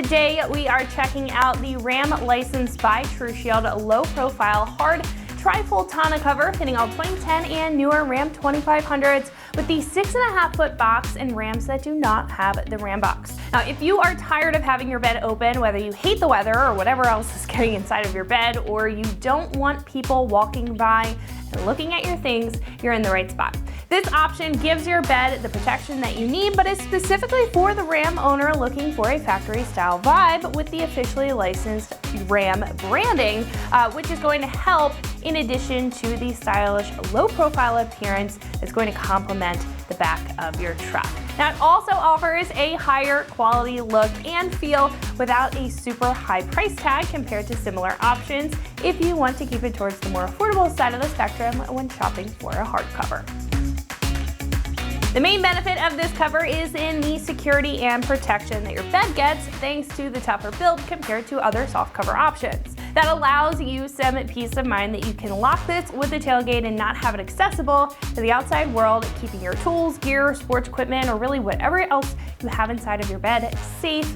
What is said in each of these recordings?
today we are checking out the Ram licensed by TruShield low profile hard trifold tonneau cover fitting all 2010 and newer Ram 2500s with the 6.5 foot box and Rams that do not have the Ram box. Now, if you are tired of having your bed open, whether you hate the weather or whatever else is getting inside of your bed, or you don't want people walking by and looking at your things, you're in the right spot. This option gives your bed the protection that you need, but is specifically for the Ram owner looking for a factory style vibe with the officially licensed Ram branding, which is going to help in addition to the stylish low profile appearance that's going to complement the back of your truck. Now, it also offers a higher quality look and feel without a super high price tag compared to similar options if you want to keep it towards the more affordable side of the spectrum when shopping for a hardcover. The main benefit of this cover is in the security and protection that your bed gets thanks to the tougher build compared to other soft cover options. That allows you some peace of mind that you can lock this with the tailgate and not have it accessible to the outside world, keeping your tools, gear, sports equipment, or really whatever else you have inside of your bed safe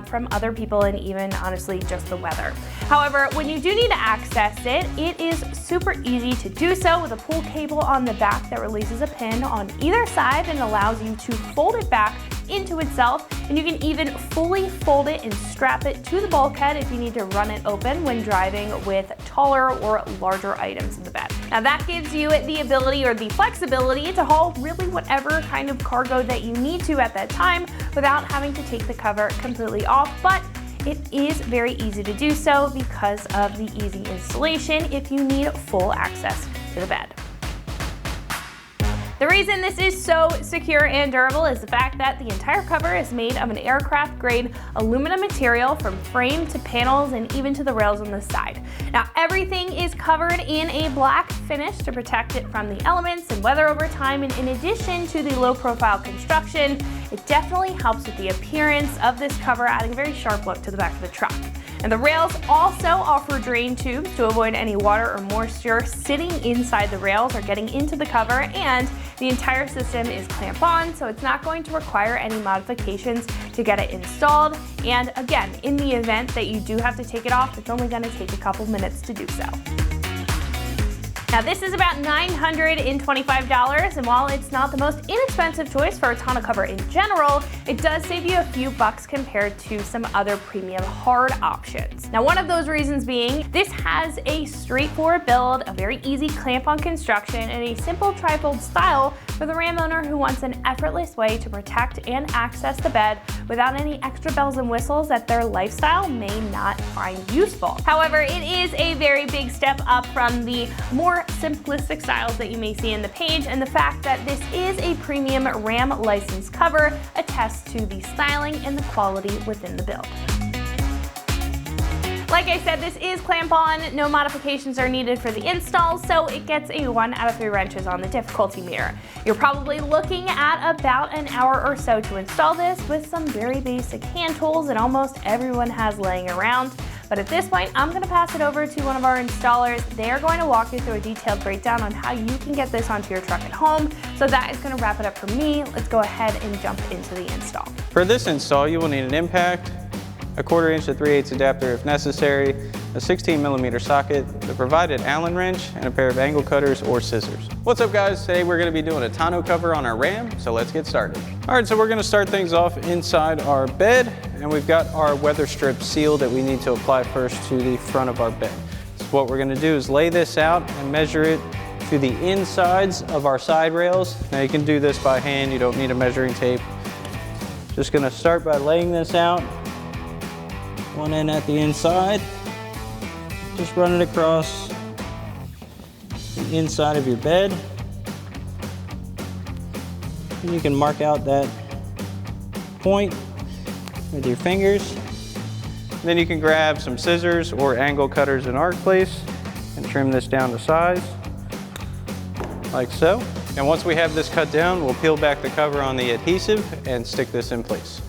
from other people and even honestly just the weather. However, when you do need to access it, it is super easy to do so with a pull cable on the back that releases a pin on either side and allows you to fold it back into itself, and you can even fully fold it and strap it to the bulkhead if you need to run it open when driving with taller or larger items in the bed. Now, that gives you the ability or the flexibility to haul really whatever kind of cargo that you need to at that time without having to take the cover completely off, but it is very easy to do so because of the easy installation if you need full access to the bed. The reason this is so secure and durable is the fact that the entire cover is made of an aircraft grade aluminum material from frame to panels and even to the rails on the side. Now, everything is covered in a black finish to protect it from the elements and weather over time, and in addition to the low profile construction, it definitely helps with the appearance of this cover, adding a very sharp look to the back of the truck. And the rails also offer drain tubes to avoid any water or moisture sitting inside the rails or getting into the cover, and the entire system is clamp on, so it's not going to require any modifications to get it installed. And again, in the event that you do have to take it off, it's only going to take a couple minutes to do so. Now, this is about $925, and while it's not the most inexpensive choice for a tonneau cover in general, it does save you a few bucks compared to some other premium hard options. Now, one of those reasons being, this has a straightforward build, a very easy clamp-on construction, and a simple trifold style for the Ram owner who wants an effortless way to protect and access the bed without any extra bells and whistles that their lifestyle may not find useful. However, it is a very big step up from the more simplistic styles that you may see in the page, and the fact that this is a premium Ram licensed cover attests to the styling and the quality within the build. Like I said, this is clamp-on, no modifications are needed for the install, so it gets a 1 out of 3 wrenches on the difficulty meter. You're probably looking at about an hour or so to install this with some very basic hand tools that almost everyone has laying around. But at this point, I'm going to pass it over to one of our installers. They are going to walk you through a detailed breakdown on how you can get this onto your truck at home. So that is going to wrap it up for me. Let's go ahead and jump into the install. For this install, you will need an impact, a 1/4 inch to 3/8 adapter if necessary, a 16mm socket, the provided Allen wrench, and a pair of angle cutters or scissors. What's up, guys? Today we're going to be doing a tonneau cover on our Ram, so let's get started. All right, so we're going to start things off inside our bed, and we've got our weather strip seal that we need to apply first to the front of our bed. So what we're going to do is lay this out and measure it to the insides of our side rails. Now, you can do this by hand, you don't need a measuring tape. Just going to start by laying this out, one end at the inside. Just run it across the inside of your bed. And you can mark out that point with your fingers. And then you can grab some scissors or angle cutters in our case and trim this down to size, like so. And once we have this cut down, we'll peel back the cover on the adhesive and stick this in place.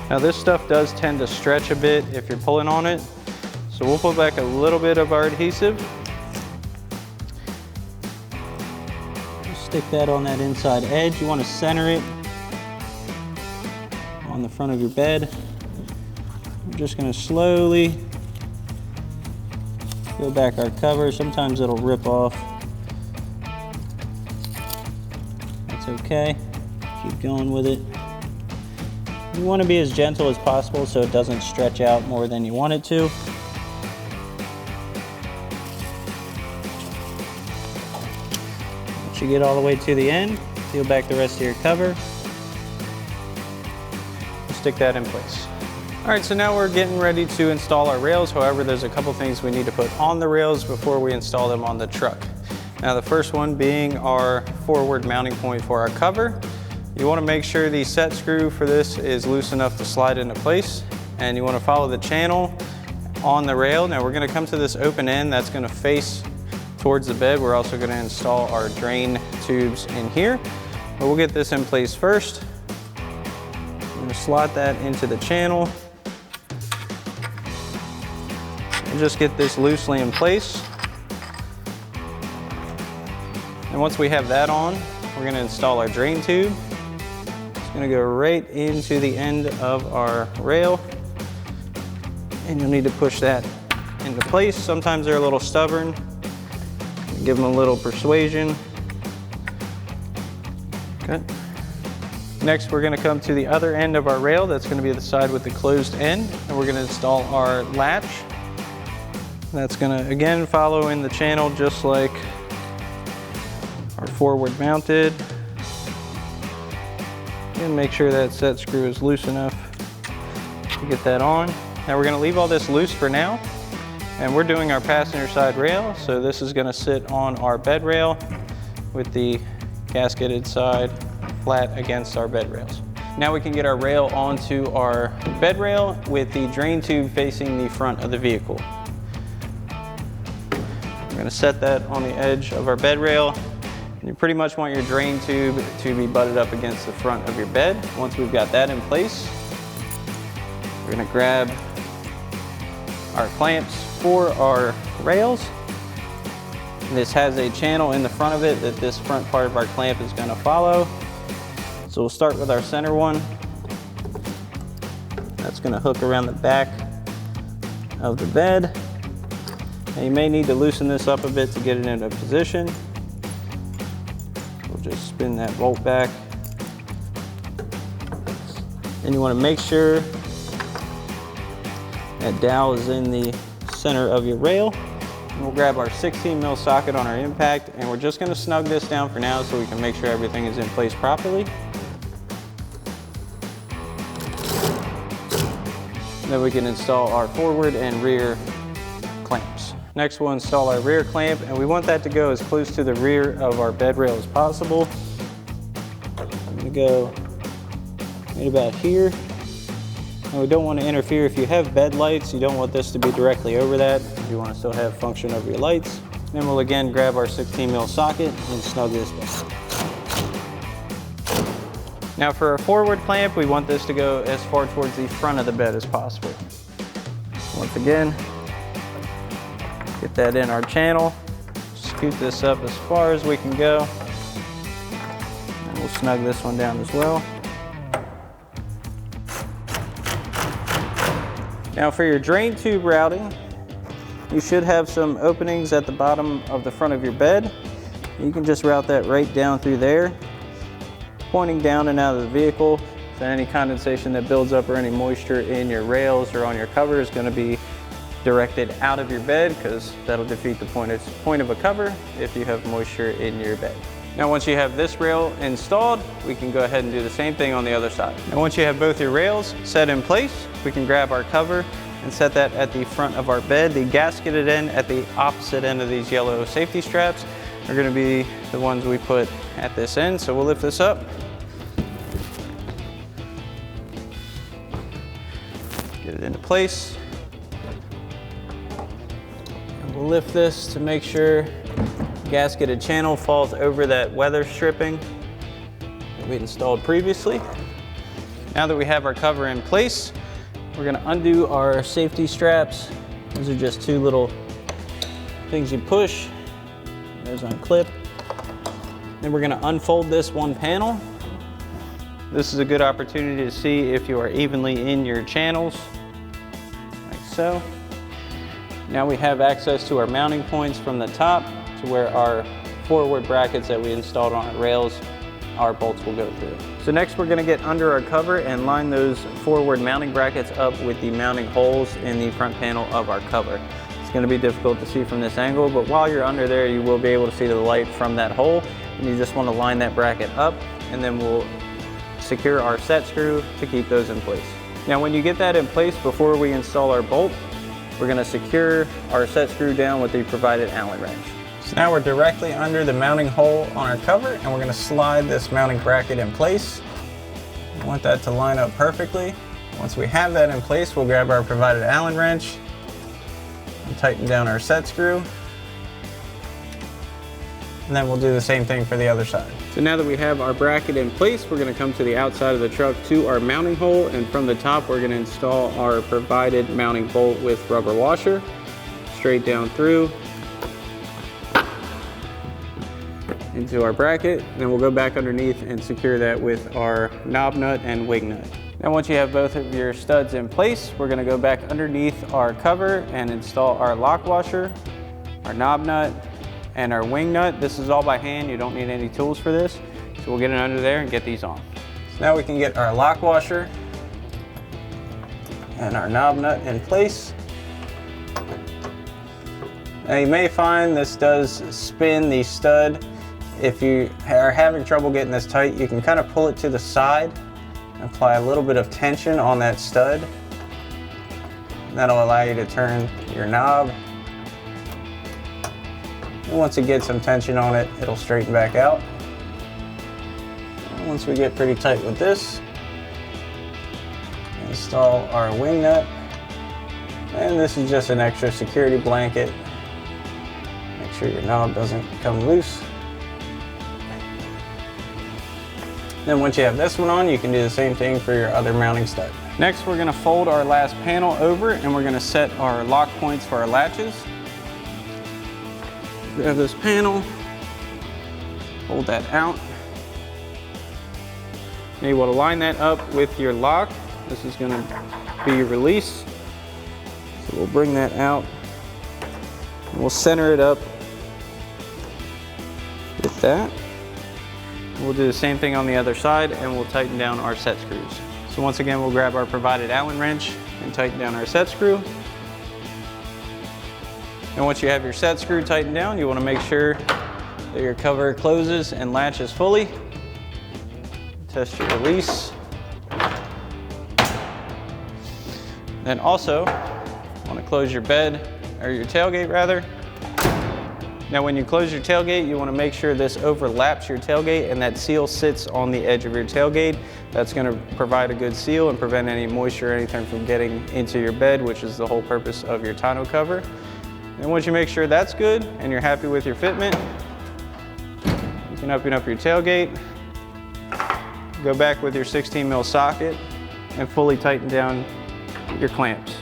Now, this stuff does tend to stretch a bit if you're pulling on it, so we'll pull back a little bit of our adhesive. Just stick that on that inside edge. You want to center it on the front of your bed. We're just gonna slowly peel back our cover. Sometimes it'll rip off. That's okay. Keep going with it. You want to be as gentle as possible so it doesn't stretch out more than you want it to. Once you get all the way to the end, peel back the rest of your cover. Stick that in place. All right, so now we're getting ready to install our rails. However, there's a couple things we need to put on the rails before we install them on the truck. Now, the first one being our forward mounting point for our cover. You want to make sure the set screw for this is loose enough to slide into place, and you want to follow the channel on the rail. Now, we're going to come to this open end that's going to face towards the bed. We're also going to install our drain tubes in here, but we'll get this in place first. I'm going to slot that into the channel. And just get this loosely in place. And once we have that on, we're going to install our drain tube. It's going to go right into the end of our rail. And you'll need to push that into place. Sometimes they're a little stubborn. Give them a little persuasion. Okay. Next, we're going to come to the other end of our rail. That's going to be the side with the closed end. And we're going to install our latch. That's going to, again, follow in the channel just like our forward mounted. And make sure that set screw is loose enough to get that on. Now we're going to leave all this loose for now. And we're doing our passenger side rail. So this is going to sit on our bed rail with the gasketed side flat against our bed rails. Now we can get our rail onto our bed rail with the drain tube facing the front of the vehicle. We're going to set that on the edge of our bed rail. And you pretty much want your drain tube to be butted up against the front of your bed. Once we've got that in place, we're going to grab our clamps for our rails. And this has a channel in the front of it that this front part of our clamp is going to follow. So we'll start with our center one. That's going to hook around the back of the bed. And you may need to loosen this up a bit to get it into position. We'll just spin that bolt back. And you want to make sure that dowel is in the center of your rail. And we'll grab our 16 mil socket on our impact, and we're just going to snug this down for now so we can make sure everything is in place properly. Then we can install our forward and rear clamps. Next, we'll install our rear clamp, and we want that to go as close to the rear of our bed rail as possible. I'm going to go right about here. And we don't want to interfere. If you have bed lights, you don't want this to be directly over that. You want to still have function over your lights. Then we'll again grab our 16 mil socket and snug this down. Now for our forward clamp, we want this to go as far towards the front of the bed as possible. Once again, get that in our channel, scoot this up as far as we can go, and we'll snug this one down as well. Now for your drain tube routing, you should have some openings at the bottom of the front of your bed. You can just route that right down through there, pointing down and out of the vehicle. So any condensation that builds up or any moisture in your rails or on your cover is going to be directed out of your bed, because that'll defeat the point of a cover if you have moisture in your bed. Now once you have this rail installed, we can go ahead and do the same thing on the other side. Now once you have both your rails set in place, we can grab our cover and set that at the front of our bed. The gasketed end at the opposite end of these yellow safety straps are going to be the ones we put at this end. So we'll lift this up. Get it into place. And we'll lift this to make sure the gasketed channel falls over that weather stripping that we installed previously. Now that we have our cover in place, we're going to undo our safety straps. These are just two little things you push. Those unclip. Then we're going to unfold this one panel. This is a good opportunity to see if you are evenly in your channels. so. Now we have access to our mounting points from the top to where our forward brackets that we installed on our rails, our bolts will go through. So next we're gonna get under our cover and line those forward mounting brackets up with the mounting holes in the front panel of our cover. It's gonna be difficult to see from this angle, but while you're under there, you will be able to see the light from that hole. And you just wanna line that bracket up, and then we'll secure our set screw to keep those in place. Now when you get that in place, before we install our bolt, we're gonna secure our set screw down with the provided Allen wrench. So now we're directly under the mounting hole on our cover, and we're gonna slide this mounting bracket in place. We want that to line up perfectly. Once we have that in place, we'll grab our provided Allen wrench and tighten down our set screw. And then we'll do the same thing for the other side. So now that we have our bracket in place, we're gonna come to the outside of the truck to our mounting hole, and from the top, we're gonna install our provided mounting bolt with rubber washer, straight down through, into our bracket. Then we'll go back underneath and secure that with our knob nut and wing nut. Now once you have both of your studs in place, we're gonna go back underneath our cover and install our lock washer, our knob nut, and our wing nut. This is all by hand, you don't need any tools for this. So we'll get it under there and get these on. So now we can get our lock washer and our knob nut in place. Now you may find this does spin the stud. If you are having trouble getting this tight, you can kind of pull it to the side and apply a little bit of tension on that stud. That'll allow you to turn your knob. And once it gets some tension on it, it'll straighten back out. And once we get pretty tight with this, install our wing nut. And this is just an extra security blanket. Make sure your knob doesn't come loose. Then once you have this one on, you can do the same thing for your other mounting stud. Next, we're gonna fold our last panel over, and we're gonna set our lock points for our latches. Grab this panel, fold that out. Now you want to line that up with your lock. This is going to be your release. So we'll bring that out. And we'll center it up with that. We'll do the same thing on the other side, and we'll tighten down our set screws. So once again, we'll grab our provided Allen wrench and tighten down our set screw. And once you have your set screw tightened down, you want to make sure that your cover closes and latches fully. Test your release. Then also, want to close your bed, or your tailgate rather. Now when you close your tailgate, you want to make sure this overlaps your tailgate and that seal sits on the edge of your tailgate. That's going to provide a good seal and prevent any moisture or anything from getting into your bed, which is the whole purpose of your tonneau cover. And once you make sure that's good and you're happy with your fitment, you can open up your tailgate, go back with your 16 mil socket, and fully tighten down your clamps.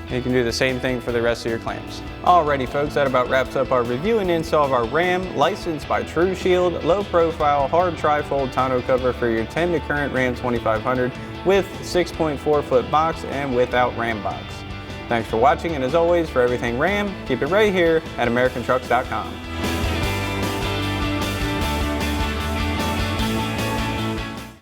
And you can do the same thing for the rest of your clamps. Alrighty folks, that about wraps up our review and install of our Ram licensed by TruShield low profile hard tri-fold tonneau cover for your 10 to current Ram 2500 with 6.4 foot box and without Ram box. Thanks for watching, and as always, for everything Ram, keep it right here at AmericanTrucks.com.